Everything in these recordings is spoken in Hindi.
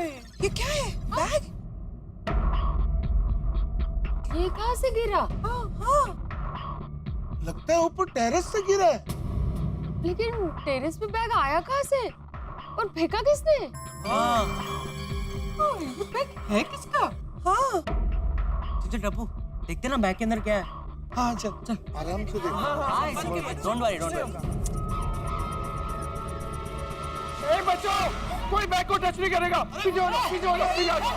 ये क्या है? बैग? ये कहाँ से गिरा? हाँ। लगता है ऊपर टेरेस से गिरा है। लेकिन टेरेस पे बैग आया कहाँ से? और फेंका किसने? ये बैग है किसका? हाँ। चल टप्पू, देखते ना बैग के अंदर क्या है। हाँ चल आराम से देख। Don't worry. ए बच्चों, कोई बैग को टच नहीं करेगा। पीछे हो जाओ, पीछे हो जाओ, पीछे हो जाओ।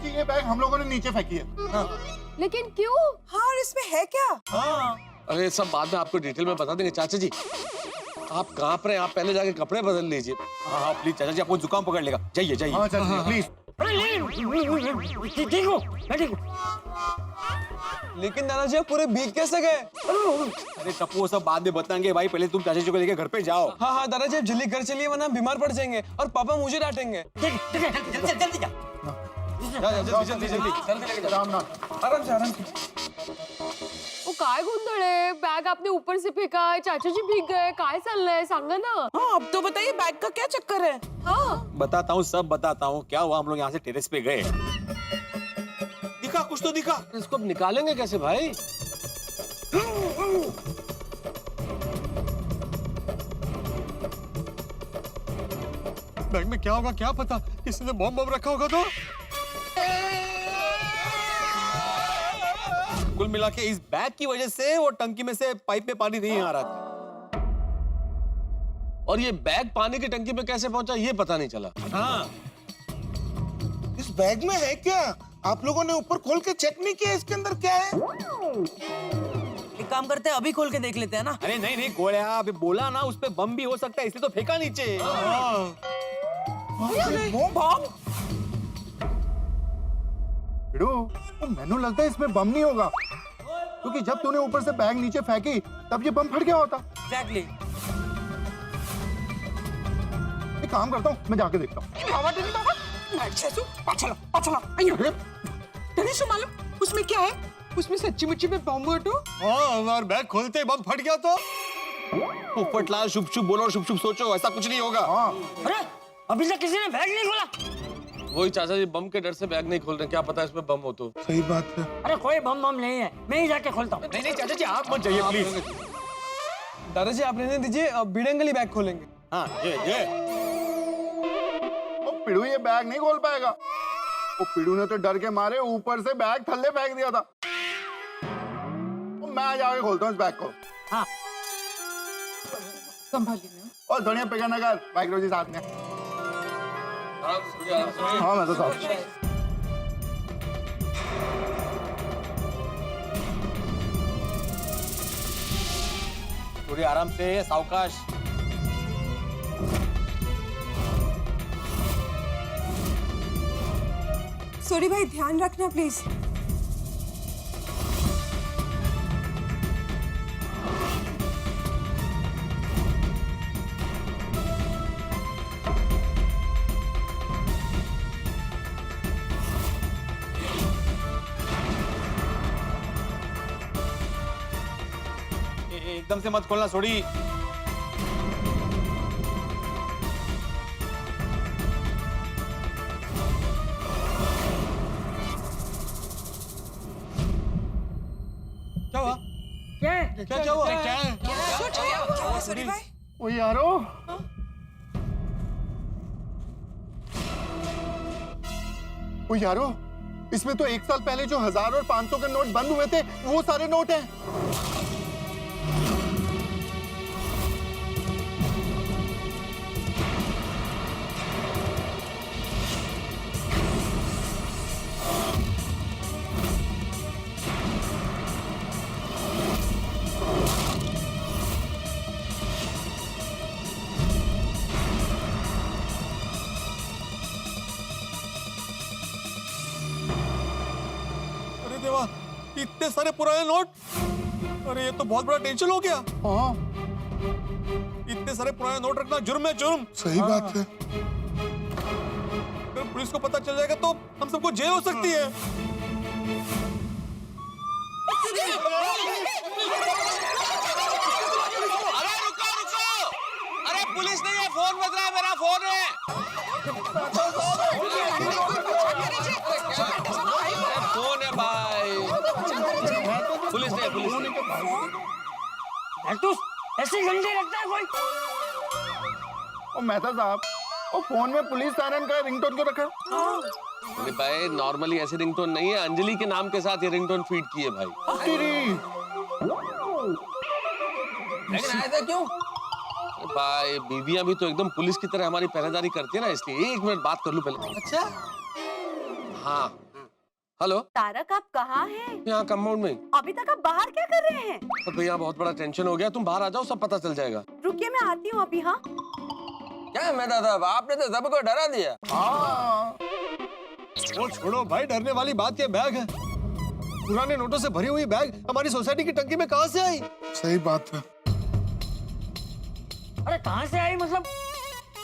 ये बैग हम लोगों ने नीचे फेंकी है। लेकिन क्यों? हाँ, और इसमें है क्या? अरे सब बाद में आपको डिटेल में बता देंगे। चाचा जी, आप कहाँ पर हैं? आप पहले जाके कपड़े बदल लीजिए। हाँ प्लीज चाचा जी, आपको जुकाम पकड़ लेगा। जाइए जाइए। हाँ चल प्लीज। ठीक हूँ, मैं ठीक हूँ। लेकिन दादाजी आप पूरे भीग कैसे गए? अरे टप्पू वो सब बाद में बताएंगे भाई, पहले तुम चाचा जी को लेके घर पे जाओ। हाँ दादाजी आप जल्दी घर चलिए, वरना बीमार पड़ जाएंगे और पापा मुझे डांटेंगे। जल्दी जा। जल्दी आराम ना। आराम से। वो काय गोंधळ है? बैग आपने ऊपर से फेंका है, चाचा जी भीग गए, काय चाललंय सांगा ना। हाँ, अब तो बताइए बैग का क्या चक्कर है? हाँ बताता हूँ, सब बताता हूँ। क्या हुआ, हम लोग यहाँ से टेरेस पे गए। दिखा कुछ तो दिखा। इसको अब निकालेंगे कैसे भाई? बैग में क्या होगा क्या पता, किसी ने बॉम्ब रखा होगा तो। कुल मिला के इस बैग की वजह से वो टंकी में से पाइप में पानी नहीं आ रहा था। और ये बैग पानी की टंकी में कैसे पहुंचा ये पता नहीं चला। हाँ इस बैग में है क्या? आप लोगों ने ऊपर खोल के चेक नहीं किया इसके अंदर क्या है? एक काम करते हैं, अभी खोल के देख लेते हैं ना। अरे नहीं गोळ्या, अभी बोला ना उस पे बम भी हो सकता है, इसलिए तो फेंका नीचे। बॉम्ब? बिडू, वो मैंने लगता है इसमें बम नहीं होगा, क्योंकि जब तूने ऊपर से बैग नीचे फेंकी तब ये बम फट गया होता। एग्जैक्टली। एक काम करता हूँ, मैं जाके देखता हूँ। मालूम उसमें क्या है? उसमें सच्ची मुच्ची में बॉम्ब हो तो? हाँ, और बैग खोलते ही बम फट गया तो। पोपटलाल शुभ शुभ बोलो और शुभ शुभ सोचो, ऐसा कुछ नहीं होगा। हाँ अरे अभी तक किसी ने बैग नहीं खोला। वही चाचा जी, बम के डर से बैग नहीं खोल रहे, क्या पता इसमें बम हो तो। सही बात है। अरे कोई बम नहीं है, मैं ही जाके खोलता हूँ। नहीं चाचा जी आप मत जाइए प्लीज। दादाजी आप रहने दीजिए, बिडेंगली बैग खोलेंगे। हाँ ये वो पिड़ू ये बैग नहीं खोल पाएगा। वो पिड़ू ने तो डर के मारे ऊपर से बैग थल्ले फेंक दिया था। मैं जाके खोलता हूँ इस बैग को। हाँ संभालिए ना। और धनिया पिघलना कर, माइक्रो जी साथ में। हाँ मैं तो साथ। थोड़ी आराम से, सावकाश। सॉरी भाई, ध्यान रखना प्लीज। एकदम से मत खोलना, सोड़ी। क्या हुआ? क्या हुआ? क्या है? क्या हुआ सॉरी भाई? ओ यारो, ओ यारो, इसमें तो 1 साल पहले जो 1000 और 500 के नोट बंद हुए थे वो सारे नोट हैं। देवा, इतने सारे पुराने नोट। अरे ये तो बहुत बड़ा टेंशन हो गया। हाँ इतने सारे पुराने नोट रखना जुर्म है, जुर्म। सही बात है। अगर पुलिस को पता चल जाएगा तो हम सबको जेल हो सकती है। फोन है। फोन है भाई। पुलिस ने ऐसे घंटे रखता है कोई? ओ मेहता साहब, ओ फोन में पुलिस सायरन का रिंगटोन क्यों रखा? अरे भाई नॉर्मली ऐसे रिंगटोन नहीं है, अंजलि के नाम के साथ ये रिंगटोन फीड की है भाई। तेरी लेकिन ऐसा क्यों? अरे भाई बीवियां भी तो एकदम पुलिस की तरह हमारी पहरेदारी करती है ना, इसलिए 1 मिनट बात कर लूं पहले। अच्छा, हाँ हेलो, तारक आप कहाँ हैं? यहाँ कंपाउंड में। अभी तक आप बाहर क्या कर रहे हैं? तो भैया बहुत बड़ा टेंशन हो गया, तुम बाहर आ जाओ, सब पता चल जाएगा। रुकिए मैं आती हूँ अभी। हाँ क्या मेहता साहब, आपने तो सबको डरा दिया। हाँ वो छोड़ो भाई, डरने वाली बात ये बैग है। पुराने नोटों से भरी हुई बैग हमारी सोसाइटी की टंकी में कहां से आई? सही बात है। अरे कहाँ से आई मतलब?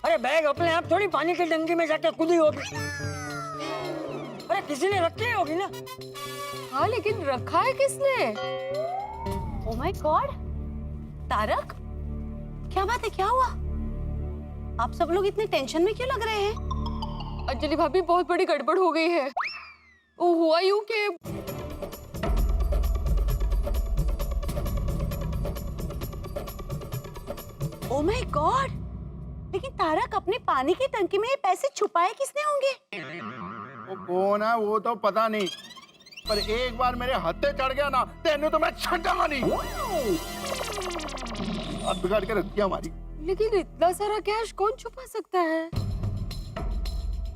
अरे बैग अपने आप थोड़ी पानी की टंकी में जाके खुद ही होगी। अरे किसी ने रखी होगी ना। हाँ लेकिन रखा है किसने? ओ माय गॉड, तारक क्या बात है, क्या हुआ? आप सब लोग इतने टेंशन में क्यों लग रहे हैं? अंजलि भाभी बहुत बड़ी गड़बड़ हो गई है। वो हुआ यूं कि ओ माय गॉड, लेकिन तारक अपने पानी की टंकी में ये पैसे छुपाए किसने होंगे? वो कौन है वो तो पता नहीं, पर एक बार मेरे हत्थे चढ़ गया ना, तेनू तो मैं छटांगा नहीं। अब बिगाड़ के रख दिया हमारी। लेकिन इतना सारा कैश कौन छुपा सकता है?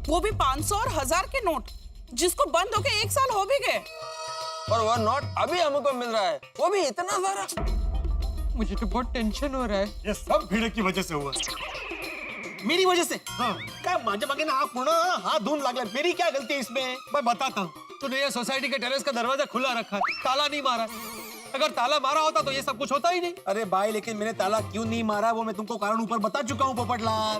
वो भी 500 और 1000 के नोट, जिसको बंद होके 1 साल हो भी गए। और वो नोट अभी हमको मिल रहा है, वो भी इतना सारा। मुझे तो बहुत टेंशन हो रहा है। ये सब भीड़ की वजह से हुआ। मेरी वजह से? क्या माझ्या मागे ना पूर्ण हाथ धुवून लागला, मेरी क्या गलती है इसमें? मैं बताता हूँ, तूने ये सोसाइटी के टेरेस का दरवाजा खुला रखा है, ताला नहीं मारा। अगर ताला मारा होता तो ये सब कुछ होता ही नहीं। अरे भाई लेकिन मैंने ताला क्यों नहीं मारा वो मैं तुमको कारण ऊपर बता चुका हूँ पोपटलाल।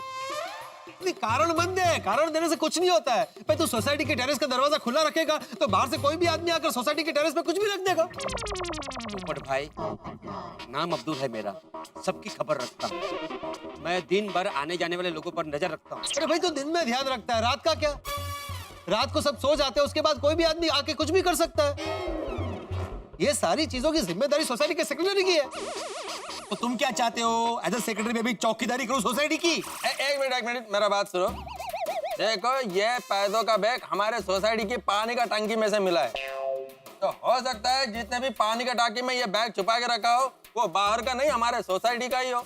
नहीं, कारण बंद है, कारण देने से कुछ नहीं होता है। भाई तू सोसाइटी के टेरेस का दरवाजा खुला रखेगा तो बाहर से कोई भी आदमी आकर सोसाइटी के टेरेस पे कुछ भी रख देगा। पोपट भाई, नाम अब्दुल है मेरा, सबकी खबर रखता हूँ। मैं दिन भर आने जाने वाले लोगों पर नजर रखता हूँ। अरे भाई तो दिन में ध्यान रखता है, रात का क्या? रात को सब सो जाते हैं, उसके बाद कोई भी आदमी आके कुछ भी कर सकता है। ये सारी चीजों की जिम्मेदारी सोसाइटी के सेक्रेटरी की है। तो तुम क्या चाहते हो? एज ए सेक्रेटरी में भी चौकीदारी करूं सोसाइटी की? एक मिनट मेरा बात सुनो। देखो ये पैसों का बैग हमारे सोसाइटी की पानी का टंकी में से मिला है, तो हो सकता है जितने भी पानी का टांकी में ये बैग छुपा के रखा हो वो बाहर का नहीं हमारे सोसाइटी का ही हो।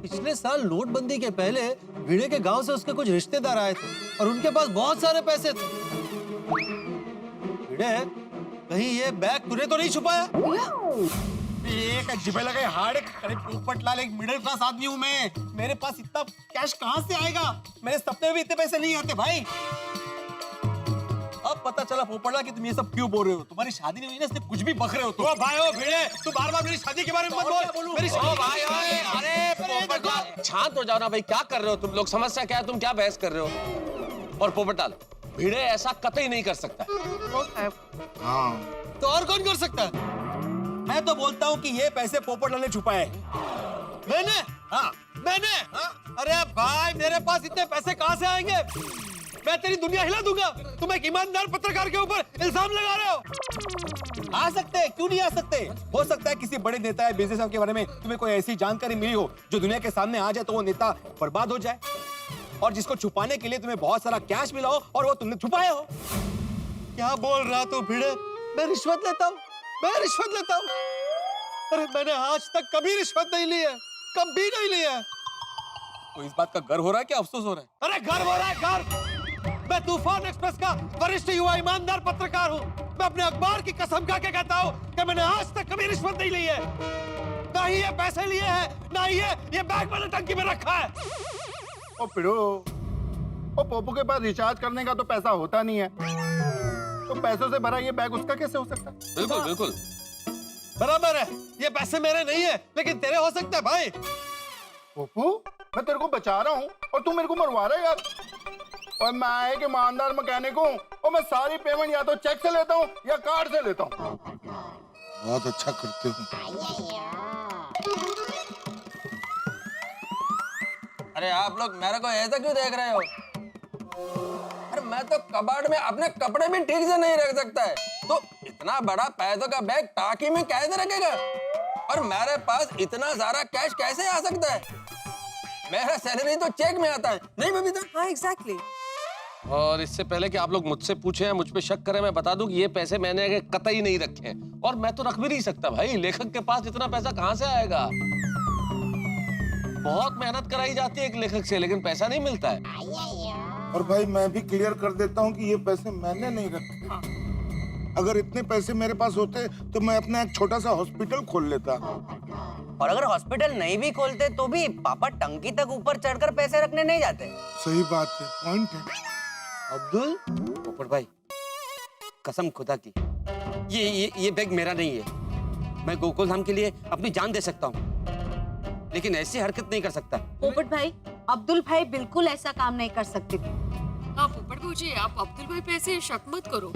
पिछले साल नोटबंदी के पहले भिड़े के गांव से उसके कुछ रिश्तेदार आए थे और उनके पास बहुत सारे पैसे थे। भिड़े, कहीं ये बैग तूने तो नहीं छुपाया? एक जिबे लगे हार्ड पोपटलाल, एक मिडिल क्लास आदमी हूं मैं, मेरे पास इतना कैश कहां से आएगा? मेरे सपने में भी इतने पैसे नहीं आते भाई। अब पता चला पोपटलाल कि तुम ये सब क्यों बोल रहे हो। तुम्हारी शादी नहीं हुई ना, इसलिए कुछ भी बक रहे हो। ओ भाई ओ भिड़े, तू बार-बार मेरी शादी के बारे में मत बोल। मेरी ओ भाई ओए, अरे पोपटलाल शांत हो जाओ ना भाई, क्या कर रहे हो तुम लोग? समस्या क्या है? तुम क्या बहस कर रहे हो? और पोपटलाल, भिड़े ऐसा कतई नहीं कर सकता। हाँ तो और कौन कर सकता है? मैं तो बोलता हूँ कि ये पैसे पोपटलाल ने छुपाए। मैंने? हाँ मैंने? अरे भाई मेरे पास इतने पैसे कहाँ से आएंगे? मैं तेरी दुनिया हिला दूंगा। तुम एक ईमानदार पत्रकार के ऊपर इल्जाम लगा रहे हो। आ सकते हैं, क्यों नहीं आ सकते? हो सकता है किसी बड़े नेता या बिजनेसमैन के बारे में तुम्हें कोई ऐसी जानकारी मिली हो जो दुनिया के सामने आ जाए तो वो नेता बर्बाद हो जाए, और जिसको छुपाने के लिए तुम्हें बहुत सारा कैश मिला हो और वो तुमने छुपाया हो। क्या बोल रहा तू भिड़े? मैं रिश्वत लेता हूँ? मैं रिश्वत लेता हूँ? अरे मैंने आज तक कभी रिश्वत नहीं ली है, कभी नहीं ली है। तो इस बात का गर्व हो रहा है कि अफसोस हो रहा है? अरे गर्व हो रहा है, गर्व। मैं तूफान एक्सप्रेस का वरिष्ठ युवा ईमानदार पत्रकार हूँ। मैं अपने अखबार की कसम खा के कहता हूँ कि मैंने आज तक कभी रिश्वत नहीं ली है। ना ही ये पैसे लिए हैं, ना ही ये बैग मैंने टंकी में रखा है। ओ पिड़ो, ओ पोपो के पास रिचार्ज करने का तो पैसा होता नहीं है, तो पैसों से भरा ये बैग उसका कैसे हो सकता है? बिल्कुल बिल्कुल बराबर है, ये पैसे मेरे नहीं है लेकिन तेरे हो सकते हैं भाई। पोपो, मैं तेरे को बचा रहा हूँ और तू मेरे को मरवा रहा है यार। और मैं एक ईमानदार मैकेनिक हूँ और मैं सारी पेमेंट या तो चेक से लेता हूँ या कार्ड से लेता हूँ। बहुत अच्छा करते हो। अरे आप लोग मेरे को ऐसा क्यों देख रहे हो? अरे मैं तो कबाड़ में अपने कपड़े भी ठीक से नहीं रख सकता है, तो इतना बड़ा पैसों का बैग टाकी में कैसे रखेगा? और मेरे पास इतना सारा कैश कैसे आ सकता है? मेरा सैलरी तो चेक में आता है, नहीं बबीता? हाँ एग्जैक्टली। और इससे पहले कि आप लोग मुझसे पूछे या मुझ पे शक करें, मैं बता दूं कि ये पैसे मैंने कतई नहीं रखे हैं, और मैं तो रख भी नहीं सकता भाई। लेखक के पास इतना पैसा कहां से आएगा? बहुत मेहनत कराई जाती है एक लेखक से, लेकिन पैसा नहीं मिलता है। और भाई मैं भी क्लियर कर देता हूँ कि ये पैसे मैंने नहीं रखे। अगर इतने पैसे मेरे पास होते तो मैं अपना एक छोटा सा हॉस्पिटल खोल लेता। और अगर हॉस्पिटल नहीं भी खोलते तो भी पापा टंकी तक ऊपर चढ़कर पैसे रखने नहीं जाते। सही बात है, पॉइंट है। अब्दुल, पोपट भाई, कसम खुदा की, ये बैग मेरा नहीं है। मैं गोकुल धाम के लिए अपनी जान दे सकता हूँ, लेकिन ऐसी हरकत नहीं कर सकता। पोपट भाई, अब्दुल भाई बिल्कुल ऐसा काम नहीं कर सकते। हाँ पोपट भाई, आप अब्दुल भाई पे ऐसे शक मत करो।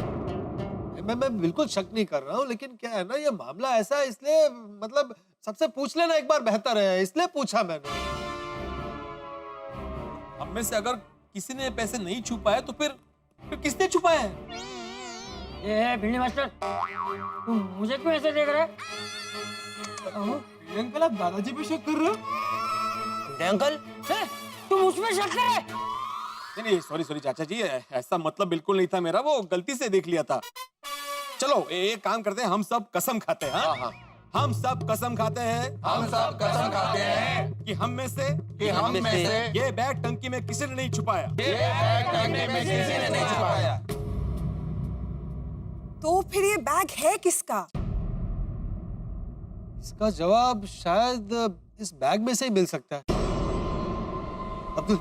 मैं बिल्कुल शक नहीं कर रहा हूँ, लेकिन क्या है ना, ये मामला ऐसा है, इसलिए मतलब सबसे पूछ लेना एक बार बेहतर है, इसलिए पूछा मैंने। अब में से अगर किसी ने पैसे नहीं छुपाए तो फिर किसने छुपाए हैं? ये भिंडी मास्टर, तुम मुझे क्यों ऐसे देख रहे? अंकल, आप दादाजी पे शक कर रहे हो? अंकल, तुम उसमें शक कर रहे? नहीं, सॉरी चाचा जी, ऐसा मतलब बिल्कुल नहीं था मेरा, वो गलती से देख लिया था। चलो एक काम करते हैं, हम सब कसम खाते हैं। हाँ? हम सब कसम खाते हैं, हम सब कसम खाते हैं कि हम में से ये बैग टंकी में किसी ने नहीं छुपाया। ये बैग टंकी में किसी ने नहीं छुपाया। तो फिर ये बैग है किसका? इसका जवाब शायद इस बैग में से ही मिल सकता है। अब्दुल,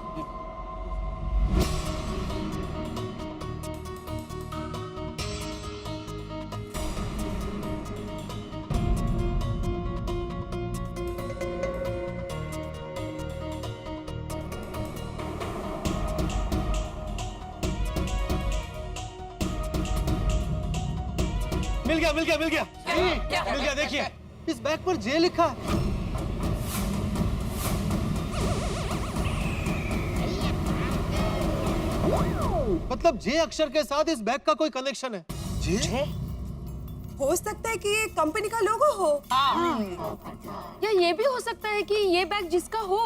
मिल गया। देखिए, इस बैग पर जे लिखा है। मतलब जे अक्षर के साथ इस बैग का कोई कनेक्शन है। जी? हो सकता है कि ये कंपनी का लोगो हो। या ये भी हो सकता है कि ये बैग जिसका हो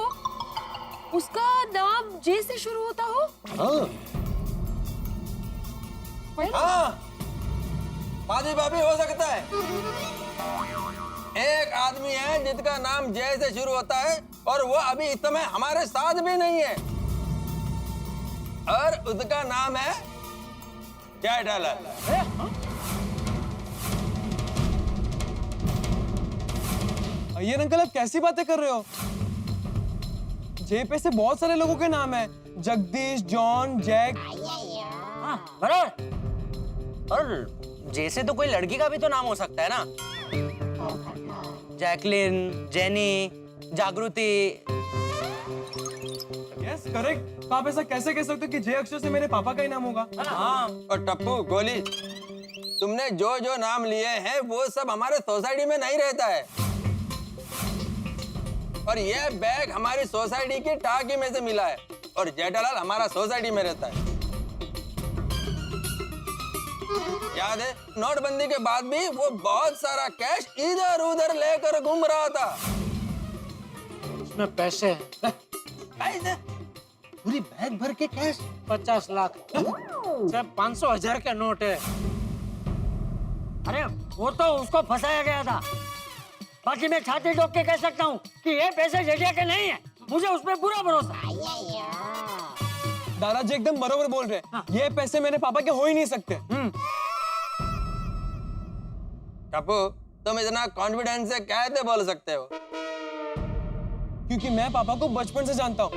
उसका नाम जे से शुरू होता हो। हाँ, मादी भाभी हो सकता है। एक आदमी है जिसका नाम जय से शुरू होता है और वो अभी इस समय हमारे साथ भी नहीं है, और उसका नाम है जय डालर। अय्यर अंकल, आप कैसी बातें कर रहे हो? जे पे से बहुत सारे लोगों के नाम है, जगदीश, जॉन, जैक। बराबर। और जैसे तो कोई लड़की का भी तो नाम हो सकता है ना, जैकलिन, जेनी, जागृति। Yes correct. तो आप ऐसा कैसे कह सकते हो कि जे अक्षर से मेरे पापा का ही नाम होगा? हाँ, और टप्पू गोली, तुमने जो जो नाम लिए हैं वो सब हमारे सोसाइटी में नहीं रहता है, और ये बैग हमारी सोसाइटी की टाकी में से मिला है, और जेठालाल हमारा सोसाइटी में रहता है। याद है, नोटबंदी के बाद भी वो बहुत सारा कैश इधर उधर लेकर घूम रहा था। उसमें पैसे हैं। पैसे? पूरी बैग भर के कैश 50 लाख, सब 500,000 के नोट है। अरे वो तो उसको फंसाया गया था, बाकी मैं छाती ठोक के कह सकता हूँ कि ये पैसे जेठिया के नहीं है, मुझे उस पर पूरा भरोसा। दादाजी एकदम बरोबर बोल रहे हैं। ये पैसे मेरे पापा के हो ही नहीं सकते। टप्पू, तुम इतना कॉन्फिडेंस से कैसे बोल सकते हो? क्योंकि मैं पापा को बचपन से जानता हूँ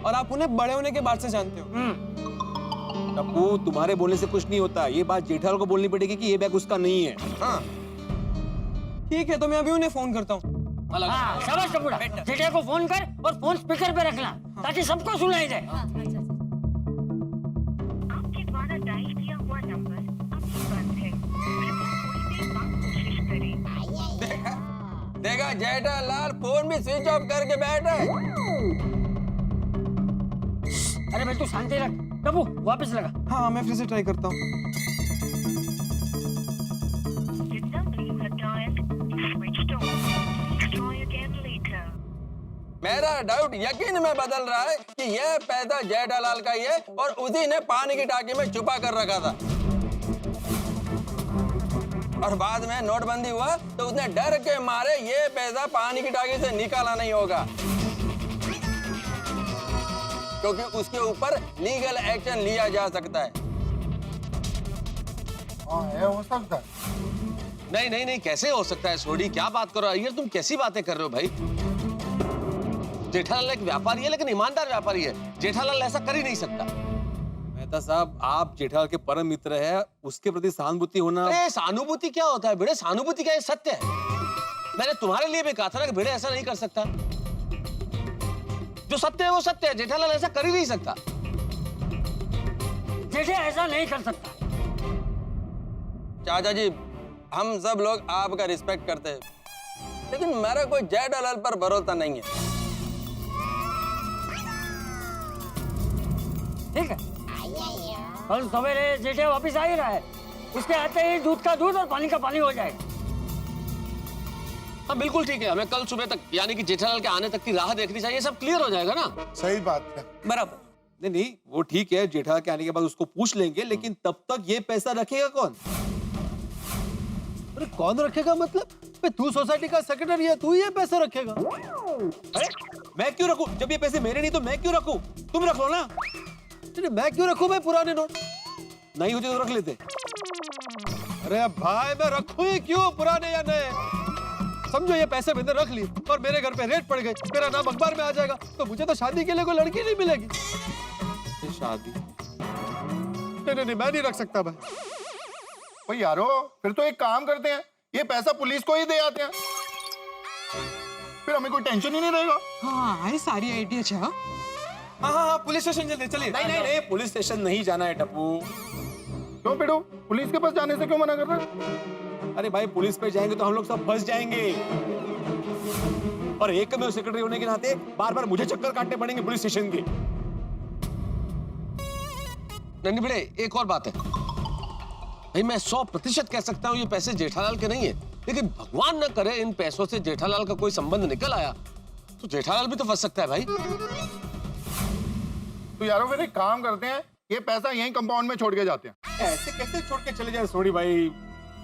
और आप उन्हें बड़े होने के बाद से जानते हो। टप्पू, तुम्हारे बोलने से कुछ नहीं होता, ये बात जेठालाल को बोलनी पड़ेगी कि ये बैग उसका नहीं है। हाँ। ठीक है, तो मैं अभी उन्हें फोन करता हूँ। शाबाश टप्पूड़ा, जेठिया को फोन कर और फोन स्पीकर पे रखना ताकि सबको सुनाई दे। आपके द्वारा डायल किया हुआ नंबर अभी बंद है, कृपया कोई देर बाद कोशिश करें। देखा जेठालाल फोन भी स्विच ऑफ करके बैठा है। अरे भाई तू शांति रख। टप्पू वापस लगा। हाँ मैं फिर से ट्राई करता हूँ। The number you have dialed is switched off. Please try again later. मेरा डाउट यकीन में बदल रहा है कि यह पैसा जेठालाल का ही है और उसी ने पानी की टाकी में छुपा कर रखा था और बाद में नोटबंदी हुआ तो उसने डर के मारे ये पैसा पानी की टाकी से निकाला नहीं होगा क्योंकि उसके ऊपर लीगल एक्शन लिया जा सकता है। हाँ है, हो सकता है। नहीं नहीं नहीं, कैसे हो सकता है सोडी? क्या बात करो अय्यर, तुम कैसी बातें कर रहे हो भाई? जेठालाल एक व्यापारी है लेकिन ईमानदार व्यापारी है। जेठालाल ऐसा कर ही नहीं सकता। मेहता साहब, आप जेठालाल के परम मित्र हैं, उसके प्रति सहानुभूति होना। अरे सहानुभूति क्या होता है भिड़े? सहानुभूति क्या, ये सत्य है। मैंने तुम्हारे लिए भी कहा था ना कि भिड़े ऐसा नहीं कर सकता। जो सत्य है वो सत्य है। जेठालाल ऐसा कर ही नहीं सकता। जेठे ऐसा नहीं कर सकता। चाचा जी, हम सब लोग आपका रिस्पेक्ट करते हैं लेकिन मेरा कोई जेठालाल पर भरोसा नहीं है। ठीक है, कल सवेरे जेठे वापस आ ही रहा है। उसके आते ही दूध का दूध और पानी का पानी हो जाएगा। हाँ बिल्कुल ठीक है, हमें कल सुबह तक यानी कि जेठालाल के आने तक की राह देखनी चाहिए। सब क्लियर हो जाएगा ना? सही बात है। बराबर। नहीं, वो ठीक है, जेठालाल के आने के बाद उसको पूछ लेंगे, लेकिन तब तक ये पैसा रखेगा कौन? अरे कौन रखेगा मतलब? तू सोसाइटी का सेक्रेटरी है, तू ये पैसे रखेगा। अरे मैं क्यों रखूं? जब ये पैसे मेरे नहीं तो मैं क्यों रखूं? तुम रख लो ना। मैं क्यों रखूं भाई पुराने नोट? नहीं होते तो रख लेते। अरे भाई मैं रखूं ही क्यों, पुराने या नए? समझो ये पैसे मैंने रख लिए और मेरे घर पे रेड पड़ गई, मेरा नाम अखबार में आ जाएगा, तो मुझे तो शादी के लिए कोई लड़की नहीं मिलेगी। शादी? नहीं, मैं नहीं रख सकता भाई। ओ यारो, फिर तो एक काम करते हैं, ये पैसा पुलिस को ही दे आते हैं, फिर हमें कोई टेंशन ही नहीं रहेगा। हाँ ये सारी आइडिया है। हाँ हाँ पुलिस स्टेशन चलते, चलिए। नहीं, पुलिस स्टेशन नहीं जाना है टप्पू। क्यों पिड़ू, पुलिस के पास जाने से क्यों मना कर रहा है? अरे भाई, पुलिस पे जाएंगे तो हम लोग सब फंस जाएंगे और एक में सेक्रेटरी होने के नाते बार बार मुझे चक्कर काटने पड़ेंगे पुलिस स्टेशन के। नहीं भिड़े, एक और बात है भाई, मैं 100% कह सकता हूँ ये पैसे जेठालाल के नहीं है, लेकिन भगवान न करे इन पैसों से जेठालाल का कोई संबंध निकल आया तो जेठालाल भी तो फंस सकता है भाई। तो यारो फिर एक काम करते हैं, ये पैसा यहीं कंपाउंड में छोड़ के जाते हैं। ऐसे कैसे छोड़ के चले जाए सोनी भाई?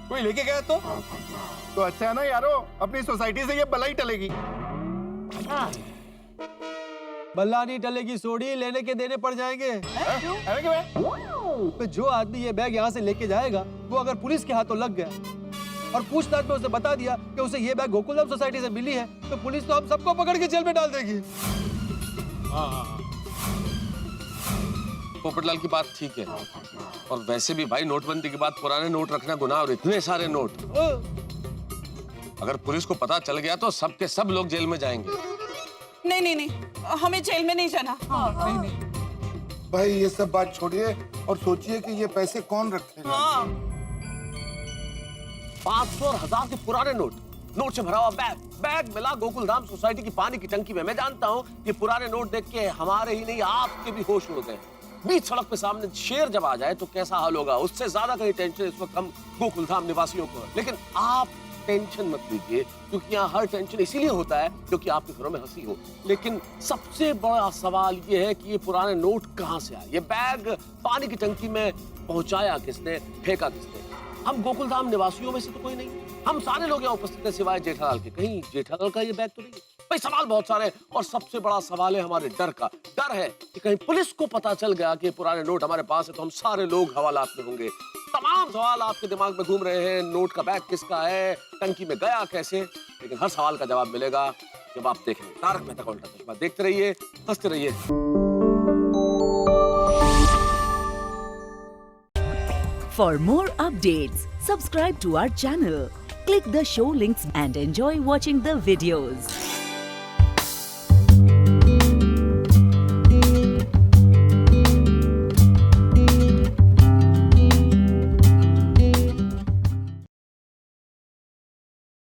कोई लेके गया तो अच्छा है ना यारो, अपनी सोसाइटी से ये बलाई टलेगी। बल्ला नहीं टलेगी सोडी, लेने के देने पड़ जाएंगे। तो जो आदमी ये बैग यहाँ से लेके जाएगा वो अगर पुलिस के हाथों लग गया और पूछताछ में उसे बता दिया कि उसे ये बैग गोकुलधाम सोसाइटी से मिली है, तो पुलिस तो हम सबको पकड़ के जेल में डाल देगी। पोपटलाल की बात ठीक है, और वैसे भी भाई नोटबंदी के बाद पुराने नोट रखना गुनाह, और इतने सारे नोट अगर पुलिस को पता चल गया तो सब के सब लोग जेल में जाएंगे। नहीं नहीं नहीं, हमें जेल में नहीं जाना। नहीं। भाई ये सब बात छोड़िए और सोचिए कि ये पैसे कौन रखेगा। हाँ। 500 और 1000 के पुराने नोट से भरा हुआ बैग मिला गोकुलधाम सोसाइटी की पानी की टंकी में। मैं जानता हूँ ये पुराने नोट देख के हमारे ही नहीं आपके भी होश उड़ गए। बीच सड़क पे सामने शेर जब आ जाए तो कैसा हाल होगा, उससे ज्यादा कहीं टेंशन इस वक्त हम गोकुलधाम निवासियों को। लेकिन आप टेंशन मत लीजिए, क्योंकि यहाँ हर टेंशन इसीलिए होता है क्योंकि आपके घरों में हंसी हो। लेकिन सबसे बड़ा सवाल ये है कि ये पुराने नोट कहाँ से आए, ये बैग पानी की टंकी में पहुंचाया किसने, फेंका किसने? हम गोकुलधाम निवासियों में से तो कोई नहीं, हम सारे लोग यहाँ उपस्थित हैं सिवाय जेठालाल के। कहीं जेठालाल का ये बैग तो नहीं है? भाई सवाल बहुत सारे हैं, और सबसे बड़ा सवाल है हमारे डर का। डर है कि कहीं पुलिस को पता चल गया कि पुराने नोट हमारे पास है तो हम सारे लोग हवालात में होंगे। तमाम सवाल आपके दिमाग में घूम रहे हैं, नोट का बैग किसका है, टंकी में गया कैसे, लेकिन हर सवाल का जवाब मिलेगा जब आप देखेंगे तारक मेहता का उल्टा चश्मा। देखते रहिए, हंसते रहिए। For more updates, subscribe to our channel, click the show links and enjoy watching the videos.